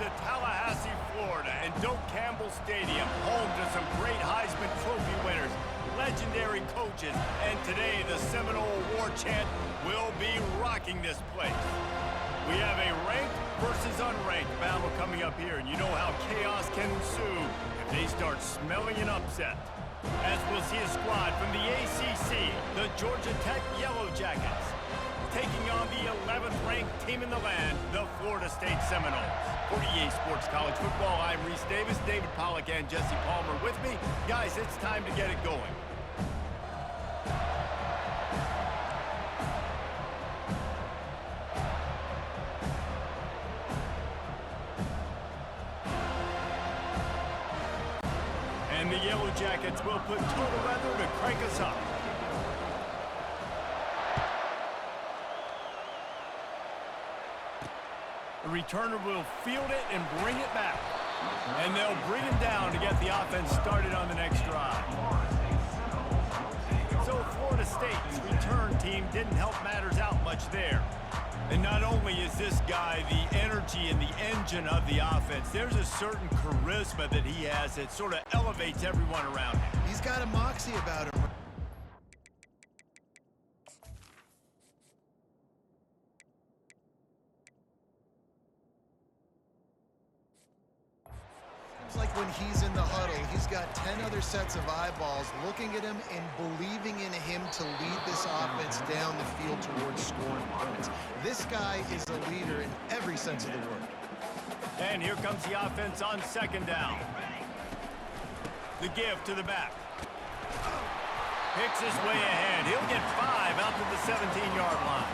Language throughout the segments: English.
to Tallahassee, Florida, and Doak Campbell Stadium, home to some great Heisman Trophy winners, legendary coaches, and today the Seminole War Chant will be rocking this place. We have a ranked versus unranked battle coming up here, and you know how chaos can ensue if they start smelling an upset. As we'll see a squad from the ACC, the Georgia Tech Yellow Jackets, taking on the 11th ranked team in the land, the Florida State Seminoles. For EA Sports College Football, I'm Reese Davis, David Pollack and Jesse Palmer with me. Guys, it's time to get it going. And the Yellow Jackets will put total weather to crank us up. The returner will field it and bring it back. And they'll bring him down to get the offense started on the next drive. So Florida State's return team didn't help matters out much there. And not only is this guy the energy and the engine of the offense, there's a certain charisma that he has that sort of elevates everyone around him. He's got a moxie about him. Seems like when he's in the huddle, he's got 10 other sets of eyeballs looking at him and believing in him to lead this offense down the field towards scoring points. This guy is a leader in every sense of the word. And here comes the offense on second down. The give to the back. Picks his way ahead. He'll get 5 out to the 17-yard line.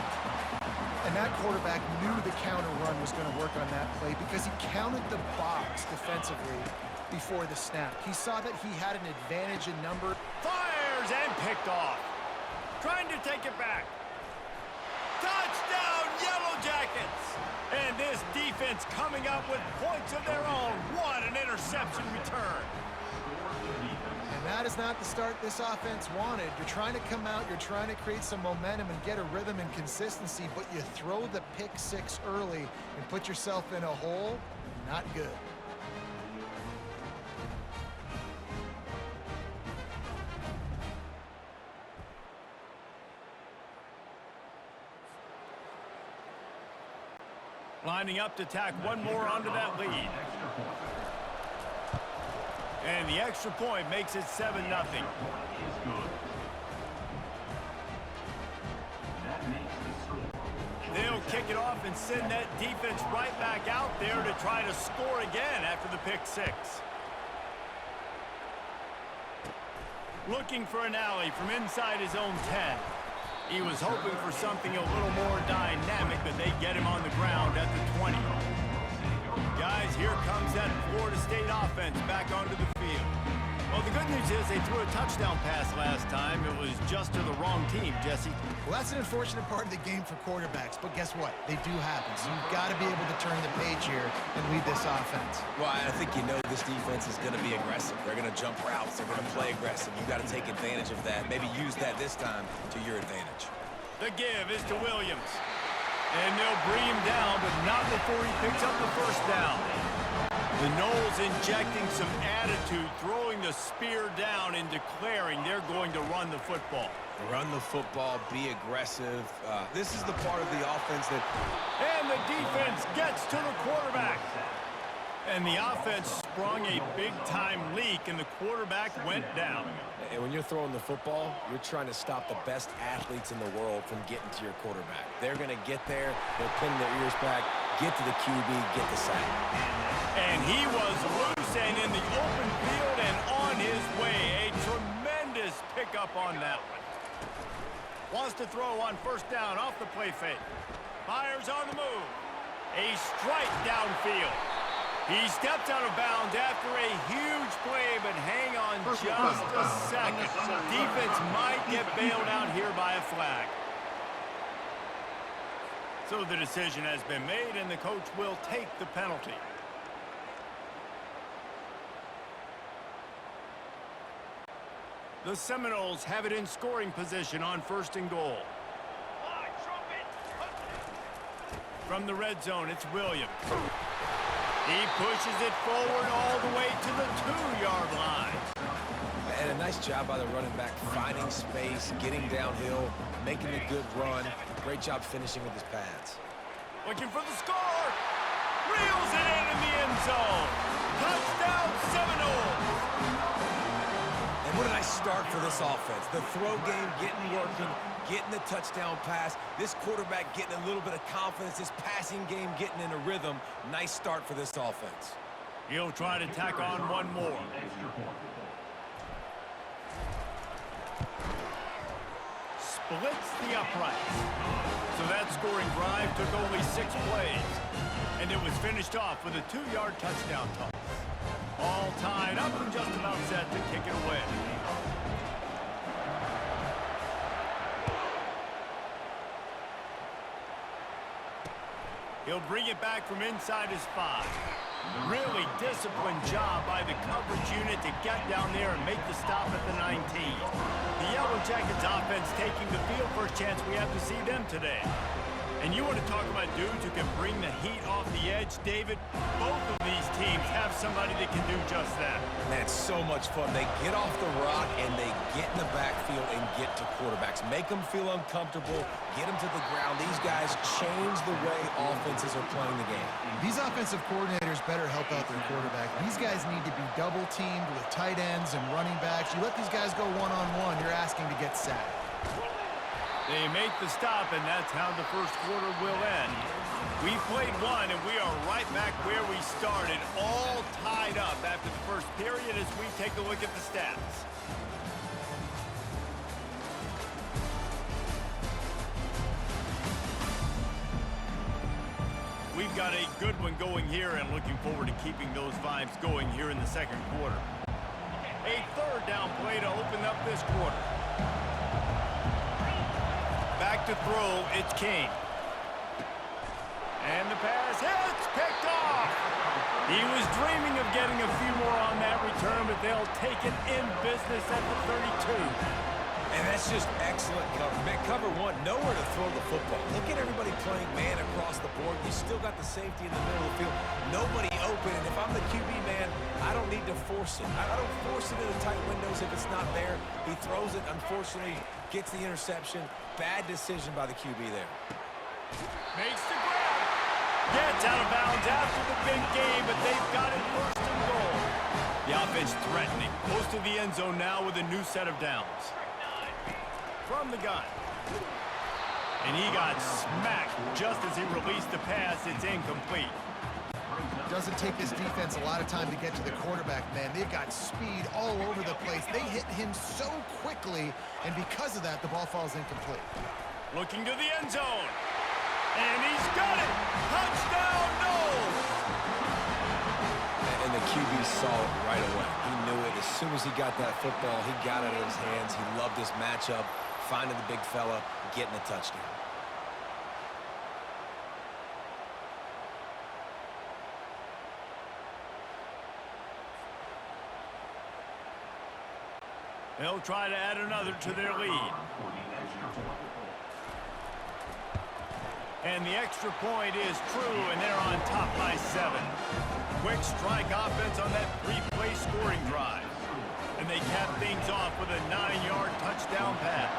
And that quarterback knew the counter run was going to work on that play because he counted the box defensively before the snap. He saw that he had an advantage in number. Fires and picked off. Trying to take it back. Touchdown, Yellow Jackets! And this defense coming up with points of their own. What an interception return. And that is not the start this offense wanted. You're trying to come out, you're trying to create some momentum and get a rhythm and consistency, but you throw the pick six early and put yourself in a hole. Not good. Lining up to tack one more onto that lead. And the extra point makes it 7-0. They'll kick it off and send that defense right back out there to try to score again after the pick six. Looking for an alley from inside his own 10. He was hoping for something a little more dynamic, but they get him on the ground at the 20. Guys, here comes that Florida State offense back onto the field. Well, the good news is they threw a touchdown pass last time. It was just to the wrong team, Jesse. Well, that's an unfortunate part of the game for quarterbacks, but guess what? They do happen. So you've got to be able to turn the page here and lead this offense. Well, I think you know this defense is going to be aggressive. They're going to jump routes. They're going to play aggressive. You've got to take advantage of that. Maybe use that this time to your advantage. The give is to Williams. And they'll bring him down, but not before he picks up the first down. The Noles injecting some attitude, throwing the spear down and declaring they're going to run the football. Run the football, be aggressive. This is the part of the offense that... And the defense gets to the quarterback. And the offense sprung a big-time leak, and the quarterback went down. And when you're throwing the football, you're trying to stop the best athletes in the world from getting to your quarterback. They're going to get there, they'll pin their ears back, get to the QB, get the sack. And he was loose and in the open field and on his way. A tremendous pickup on that one. Wants to throw on first down off the play fake. Fires on the move. A strike downfield. He steps out of bounds after a huge play, but hang on just a second. Defense might get bailed out here by a flag. So the decision has been made, and the coach will take the penalty. The Seminoles have it in scoring position on 1st and goal. From the red zone, it's Williams. He pushes it forward all the way to the 2-yard line. And a nice job by the running back, finding space, getting downhill, making a good run. Great job finishing with his pads. Looking for the score. Reels it in the end zone. Touchdown Seminoles. And what a nice start for this offense. The throw game getting working, getting the touchdown pass. This quarterback getting a little bit of confidence. This passing game getting in a rhythm. Nice start for this offense. He'll try to tack on one more. Splits the uprights. So that scoring drive took only 6 plays. And it was finished off with a 2-yard touchdown toss. All tied up and just about set to kick it away. He'll bring it back from inside his 5. Really disciplined job by the coverage unit to get down there and make the stop at the 19. The Yellow Jackets offense taking the field. First chance we have to see them today. And you want to talk about dudes who can bring the heat off the edge, David? Both of these teams have somebody that can do just that. Man, it's so much fun. They get off the rock and they get in the backfield and get to quarterbacks. Make them feel uncomfortable, get them to the ground. These guys change the way offenses are playing the game. These offensive coordinators better help out their quarterback. These guys need to be double-teamed with tight ends and running backs. You let these guys go one-on-one, you're asking to get sacked. They make the stop, and that's how the first quarter will end. We played one, and we are right back where we started, all tied up after the first period as we take a look at the stats. We've got a good one going here, and looking forward to keeping those vibes going here in the second quarter. A third down play to open up this quarter. Back to throw, it's King. And the pass hits, picked off. He was dreaming of getting a few more on that return, but they'll take it in business at the 32. And that's just excellent cover. Man, cover one, nowhere to throw the football. Look at everybody playing man across the board. You still got the safety in the middle of the field. Nobody open, and if I'm the QB man, I don't need to force it. I don't force it into tight windows if it's not there. He throws it, unfortunately, gets the interception. Bad decision by the QB there. Makes the grab. Gets out of bounds after the big game, but they've got it first and goal. The offense threatening. Close to the end zone now with a new set of downs. From the gun. And he got smacked just as he released the pass. It's incomplete. Doesn't take this defense a lot of time to get to the quarterback, man. They've got speed all over the place. They hit him so quickly, and because of that, the ball falls incomplete. Looking to the end zone. And he's got it. Touchdown, Noles. And the QB saw it right away. He knew it. As soon as he got that football, he got it in his hands. He loved this matchup, finding the big fella, getting a touchdown. They'll try to add another to their lead. And the extra point is true, and they're on top by 7. Quick strike offense on that 3-play scoring drive. And they cap things off with a 9-yard touchdown pass.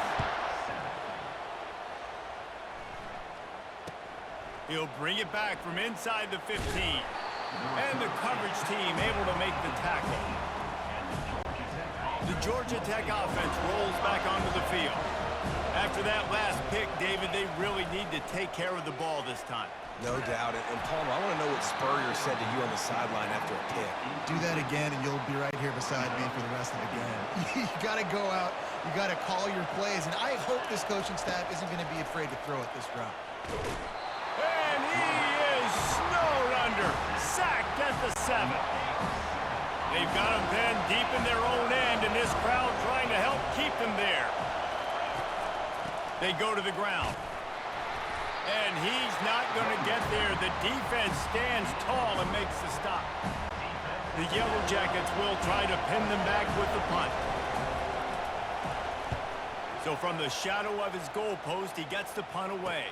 He'll bring it back from inside the 15. And the coverage team able to make the tackle. The Georgia Tech offense rolls back onto the field. After that last pick, David, they really need to take care of the ball this time. No doubt. And Palmer, I want to know what Spurrier said to you on the sideline after a pick. Do that again, and you'll be right here beside me for the rest of the game. You got to go out. You got to call your plays. And I hope this coaching staff isn't going to be afraid to throw it this route. And he is snowed under. Sacked at the 7. They've got him pinned deep in their own end, and this crowd trying to help keep them there. They go to the ground. And he's not going to get there. The defense stands tall and makes the stop. The Yellow Jackets will try to pin them back with the punt. So from the shadow of his goalpost, he gets the punt away.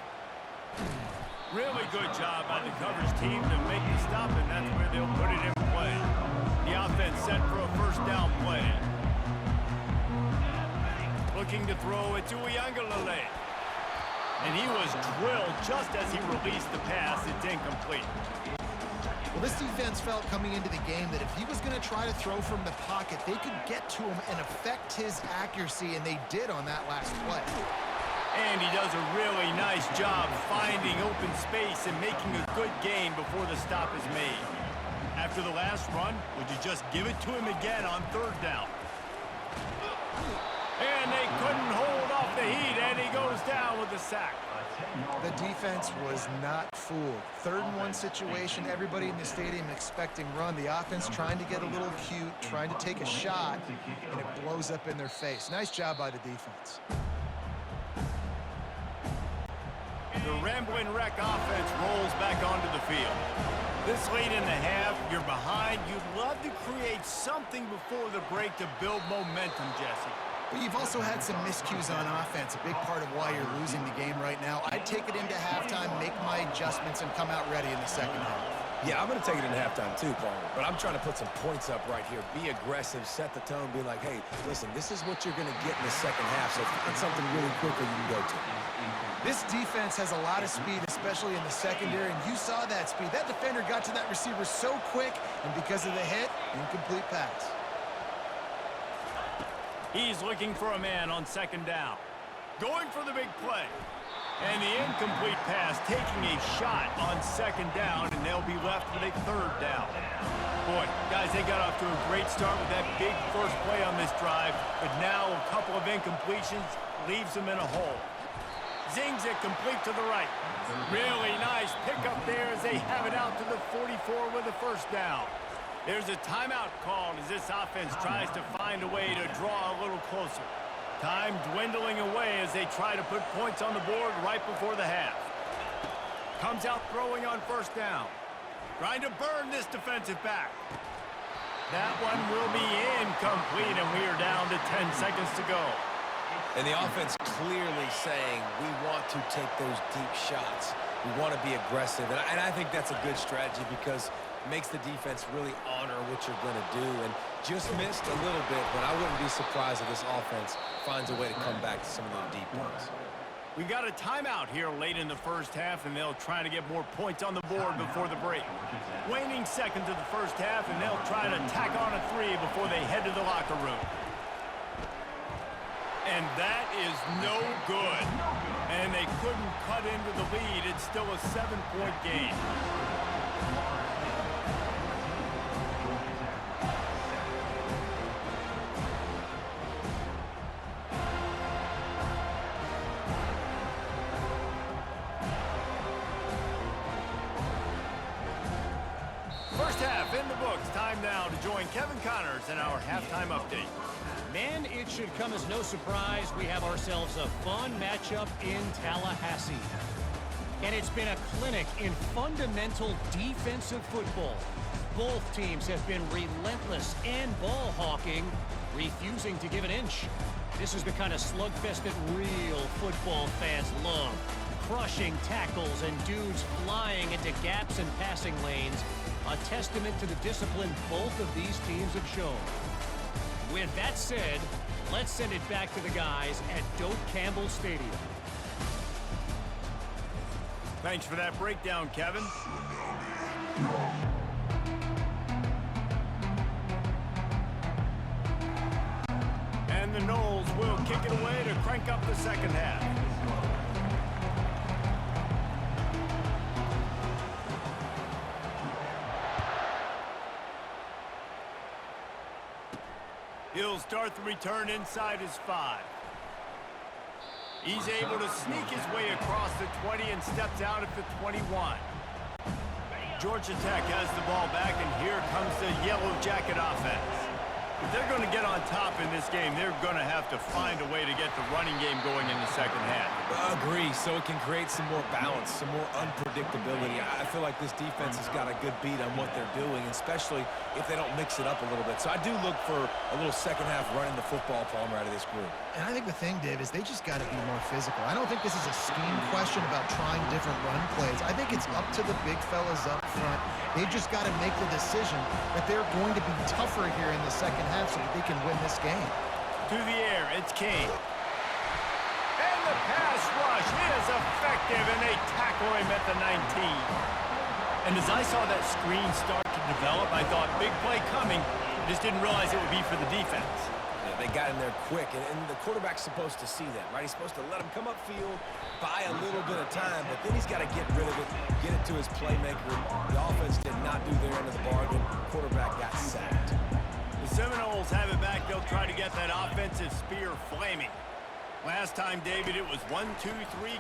Really good job by the coverage team to make the stop, and that's where they'll put it in play. The offense set for a first down play. Looking to throw it to Uiagalelei. And he was drilled just as he released the pass. It's incomplete. Well, this defense felt coming into the game that if he was going to try to throw from the pocket, they could get to him and affect his accuracy, and they did on that last play. And he does a really nice job finding open space and making a good gain before the stop is made. After the last run, would you just give it to him again on third down? And they couldn't hold off the heat, and he goes down with a sack. The defense was not fooled. 3rd and 1 situation, everybody in the stadium expecting run. The offense trying to get a little cute, trying to take a shot, and it blows up in their face. Nice job by the defense. The Ramblin' Wreck offense rolls back onto the field. This late in the half, you're behind. You'd love to create something before the break to build momentum, Jesse. But you've also had some miscues on offense, a big part of why you're losing the game right now. I'd take it into halftime, make my adjustments, and come out ready in the second half. Yeah, I'm going to take it into halftime too, Paul. But I'm trying to put some points up right here. Be aggressive, set the tone, be like, hey, listen, this is what you're going to get in the second half, so find something really quickly you can go to. This defense has a lot of speed, especially in the secondary, and you saw that speed. That defender got to that receiver so quick, and because of the hit, incomplete pass. He's looking for a man on second down. Going for the big play. And the incomplete pass taking a shot on second down, and they'll be left with a third down. Boy, guys, they got off to a great start with that big first play on this drive, but now a couple of incompletions leaves them in a hole. Zings it complete to the right. Really nice pickup there as they have it out to the 44 with a first down. There's a timeout called as this offense tries to find a way to draw a little closer. Time dwindling away as they try to put points on the board right before the half. Comes out throwing on first down. Trying to burn this defensive back. That one will be incomplete, and we are down to 10 seconds to go. And the offense clearly saying, we want to take those deep shots. We want to be aggressive. And I think that's a good strategy because it makes the defense really honor what you're going to do. And just missed a little bit, but I wouldn't be surprised if this offense finds a way to come back to some of those deep ones. We got a timeout here late in the first half, and they'll try to get more points on the board before the break. Waning seconds of the first half, and they'll try to tack on a 3 before they head to the locker room. And that is no good. And they couldn't cut into the lead. It's still a 7-point game. First half in the books. Time now to join Kevin Connors in our halftime update. Man, it should come as no surprise we have ourselves a fun matchup in Tallahassee. And it's been a clinic in fundamental defensive football. Both teams have been relentless and ball hawking, refusing to give an inch. This is the kind of slugfest that real football fans love. Crushing tackles and dudes flying into gaps and passing lanes. A testament to the discipline both of these teams have shown. With that said, let's send it back to the guys at Doak Campbell Stadium. Thanks for that breakdown, Kevin. And the Noles will kick it away to crank up the second half. He'll start the return inside his 5. He's able to sneak his way across the 20 and steps out at the 21. Georgia Tech has the ball back, and here comes the Yellow Jacket offense. If they're going to get on top in this game, they're going to have to find a way to get the running game going in the second half. Agree, so it can create some more balance, some more unpredictability. I feel like this defense has got a good beat on what they're doing, especially if they don't mix it up a little bit. So I do look for a little second half running the football, Palmer, out of this group. And I think the thing, Dave, is they just got to be more physical. I don't think this is a scheme question about trying different run plays. I think it's up to the big fellas up front. They've just got to make the decision that they're going to be tougher here in the second half so that they can win this game. To the air, it's King. And the pass rush is effective, and they tackle him at the 19. And as I saw that screen start to develop, I thought, big play coming. I just didn't realize it would be for the defense. Yeah, they got in there quick, and the quarterback's supposed to see that, right? He's supposed to let him come upfield, buy a little bit of time, but then he's got to get rid of it, get it to his playmaker. The offense did not do their end of the bargain. Quarterback got sacked. The Seminoles have it back. They'll try to get that offensive spear flaming. Last time, David, it was 1-2-3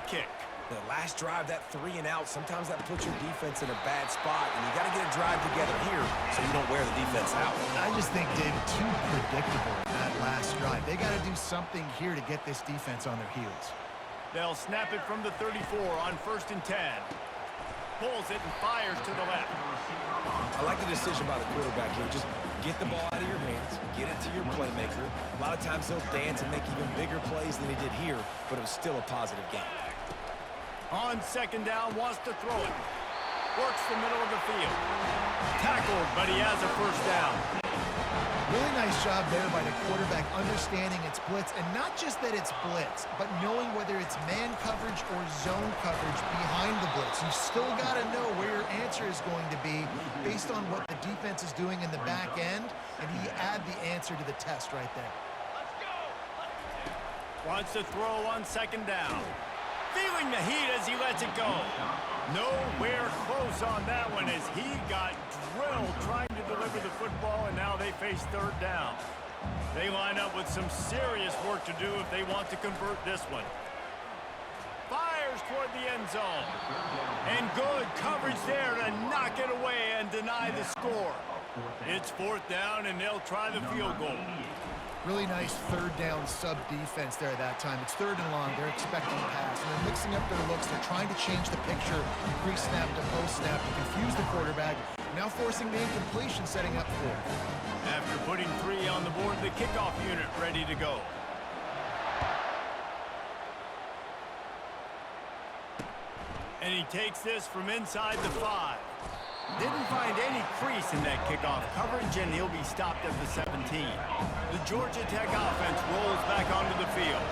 kick. The last drive, that 3 and out, sometimes that puts your defense in a bad spot, and you got to get a drive together here so you don't wear the defense out. I just think, David, too predictable in that last drive. They got to do something here to get this defense on their heels. They'll snap it from the 34 on 1st and 10. Pulls it and fires to the left. I like the decision by the quarterback here. Just get the ball out of your hands, get it to your playmaker. A lot of times they'll dance and make even bigger plays than he did here, but it was still a positive game. On 2nd down, wants to throw it. Works the middle of the field. Tackled, but he has a 1st down. Really nice job there by the quarterback understanding it's blitz, and not just that it's blitz, but knowing whether it's man coverage or zone coverage behind the blitz. You've still got to know where your answer is going to be based on what the defense is doing in the back end, and he add the answer to the test right there. Wants to throw on 2nd down. Feeling the heat as he lets it go. Nowhere close on that one as he got drilled trying to deliver the football, and now they face 3rd down. They line up with some serious work to do if they want to convert this one. Fires toward the end zone. And good coverage there to knock it away and deny the score. It's 4th down, and they'll try the field goal. Really nice 3rd down sub defense there that time. It's 3rd and long. They're expecting a pass, and they're mixing up their looks. They're trying to change the picture pre-snap to post-snap to confuse the quarterback. Now forcing the incompletion, setting up 4th. After putting 3 on the board, the kickoff unit ready to go. And he takes this from inside the 5. Didn't find any crease in that kickoff coverage, and he'll be stopped at the 17. The Georgia Tech offense rolls back onto the field.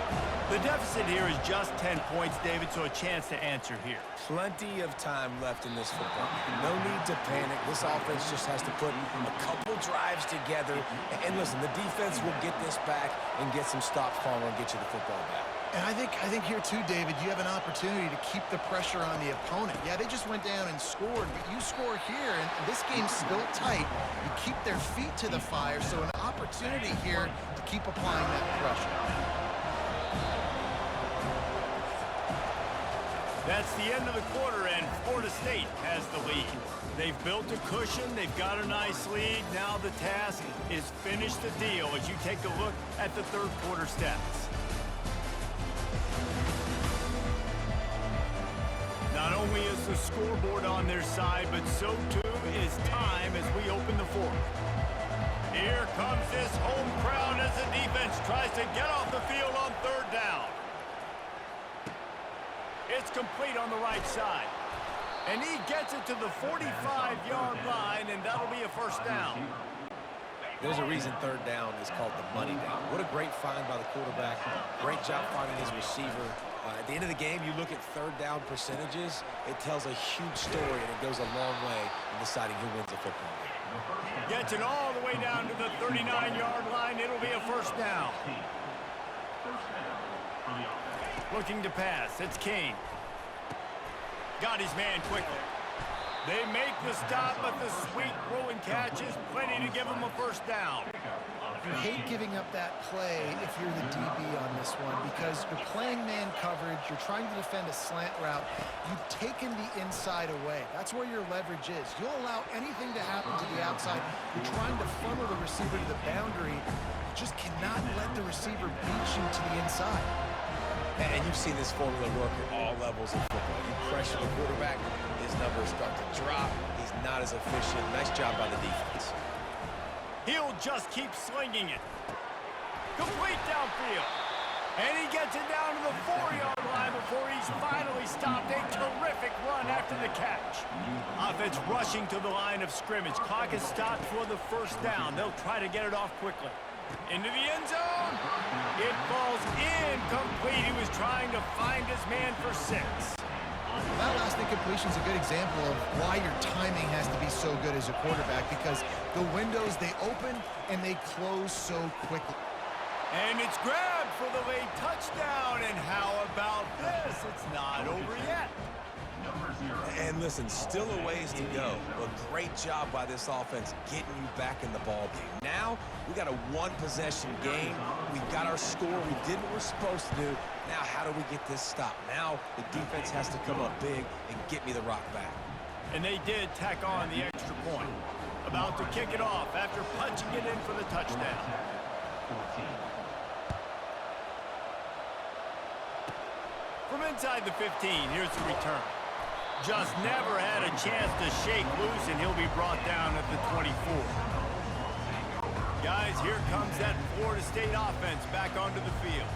The deficit here is just 10 points, David, so a chance to answer here. Plenty of time left in this football. No need to panic. This offense just has to put a couple drives together. And listen, the defense will get this back and get some stops, Palmer, and get you the football back. And I think here too, David, you have an opportunity to keep the pressure on the opponent. Yeah, they just went down and scored, but you score here, and this game's still tight. You keep their feet to the fire, so an opportunity here to keep applying that pressure. That's the end of the quarter, and Florida State has the lead. They've built a cushion. They've got a nice lead. Now the task is finish the deal as you take a look at the 3rd quarter stats. Not only is the scoreboard on their side, but so too is time as we open the 4th. Here comes this home crowd as the defense tries to get off the field on 3rd down. It's complete on the right side. And he gets it to the 45-yard line, and that'll be a 1st down. There's a reason 3rd down is called the money down. What a great find by the quarterback. Great job finding his receiver. At the end of the game, you look at 3rd down percentages. It tells a huge story, and it goes a long way in deciding who wins a football game. Gets it all the way down to the 39-yard line. It'll be a 1st down. Looking to pass. It's King. Got his man quickly. They make the stop, but the sweet throw and catch is plenty to give him a 1st down. You hate giving up that play if you're the DB on this one because you're playing man coverage, you're trying to defend a slant route, you've taken the inside away. That's where your leverage is. You'll allow anything to happen to the outside. You're trying to funnel the receiver to the boundary. You just cannot let the receiver beat you to the inside. And you've seen this formula work at all levels of football. You pressure the quarterback, his numbers start to drop. He's not as efficient. Nice job by the defense. He'll just keep slinging it. Complete downfield. And he gets it down to the 4-yard line before he's finally stopped. A terrific run after the catch. Offense rushing to the line of scrimmage. Clock is stopped for the first down. They'll try to get it off quickly. Into the end zone. It falls incomplete. He was trying to find his man for 6. That last incompletion is a good example of why your timing has to be so good as a quarterback because the windows, they open and they close so quickly. And it's grabbed for the late touchdown. And how about this? It's not over yet. And listen, still a ways to go, but great job by this offense getting you back in the ball game. Now, we got a one-possession game. We've got our score. We did what we're supposed to do. Now, how do we get this stopped? Now, the defense has to come up big and get me the rock back. And they did tack on the extra point. About to kick it off after punching it in for the touchdown. From inside the 15, here's the return. Just never had a chance to shake loose, and he'll be brought down at the 24. Guys, here comes that Florida State offense back onto the field.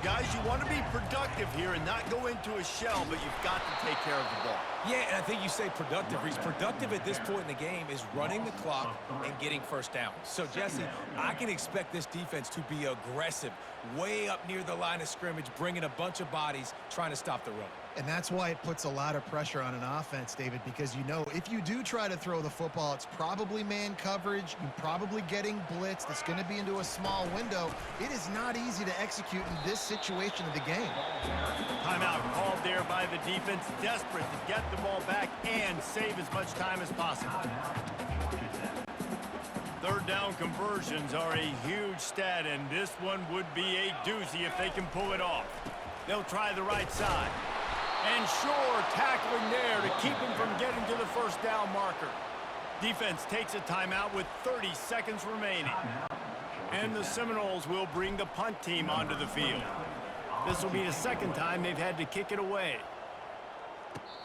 Guys, you want to be productive here and not go into a shell, but you've got to take care of the ball. Yeah, and I think you say productive. He's productive at this point in the game is running the clock and getting first down. So, Jesse, I can expect this defense to be aggressive, way up near the line of scrimmage, bringing a bunch of bodies, trying to stop the run. And that's why it puts a lot of pressure on an offense, David, because you know if you do try to throw the football, it's probably man coverage. You're probably getting blitzed. It's going to be into a small window. It is not easy to execute in this situation of the game. Timeout called there by the defense, desperate to get the ball back and save as much time as possible. Third down conversions are a huge stat, and this one would be a doozy if they can pull it off. They'll try the right side. And sure, tackling there to keep him from getting to the first down marker. Defense takes a timeout with 30 seconds remaining. And the Seminoles will bring the punt team onto the field. This will be the second time they've had to kick it away.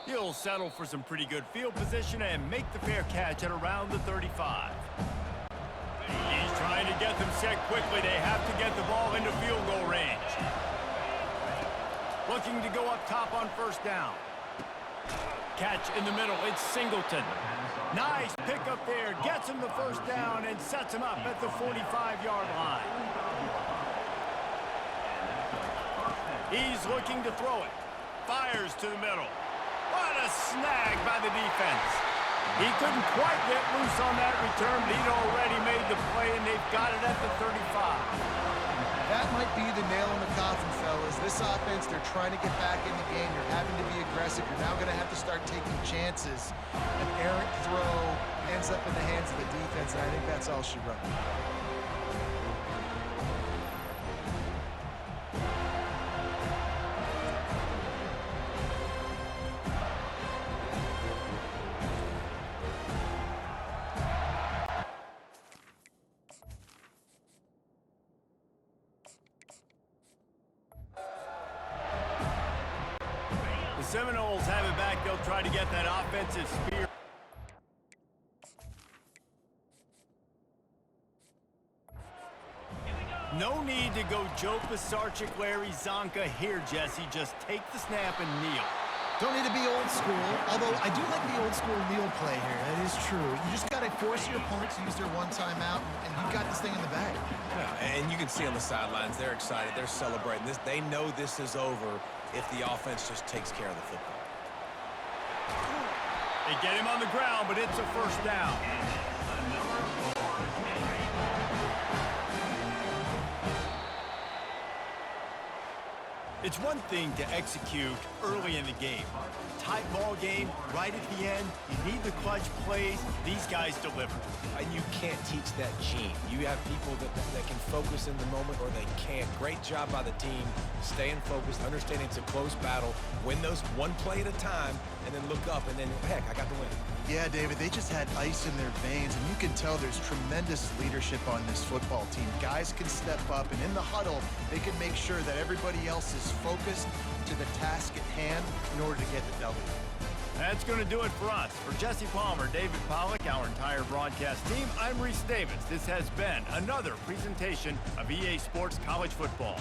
He'll settle for some pretty good field position and make the fair catch at around the 35. He's trying to get them set quickly. They have to get the ball into field goal range. Looking to go up top on first down. Catch in the middle. It's Singleton. Nice pickup there. Gets him the first down and sets him up at the 45-yard line. He's looking to throw it. Fires to the middle. What a snag by the defense. He couldn't quite get loose on that return, but he'd already made the play, and they've got it at the 35. That might be the nail in the coffin, fellas. This offense, they're trying to get back in the game. You're having to be aggressive. You're now going to have to start taking chances. An errant throw ends up in the hands of the defense, and I think that's all she wrote. The Seminoles have it back. They'll try to get that offensive spear. No need to go Joe Pisarcik, Larry Zonka here, Jesse. Just take the snap and kneel. Don't need to be old school, although I do like the old school kneel play here. That is true. You just got to force your opponent to use their one timeout, and you've got this thing in the bag. Yeah, and you can see on the sidelines, they're excited. They're celebrating this. They know this is over if the offense just takes care of the football. They get him on the ground, but it's a first down. It's one thing to execute early in the game. Tight ball game, right at the end, you need the clutch plays. These guys deliver. And you can't teach that gene. You have people that can focus in the moment or they can't. Great job by the team, staying focused, understanding it's a close battle, win those one play at a time, and then look up, and then, heck, I got the win. Yeah, David, they just had ice in their veins, and you can tell there's tremendous leadership on this football team. Guys can step up, and in the huddle, they can make sure that everybody else is focused to the task at hand in order to get the W. That's going to do it for us. For Jesse Palmer, David Pollack, our entire broadcast team, I'm Reese Davis. This has been another presentation of EA Sports College Football.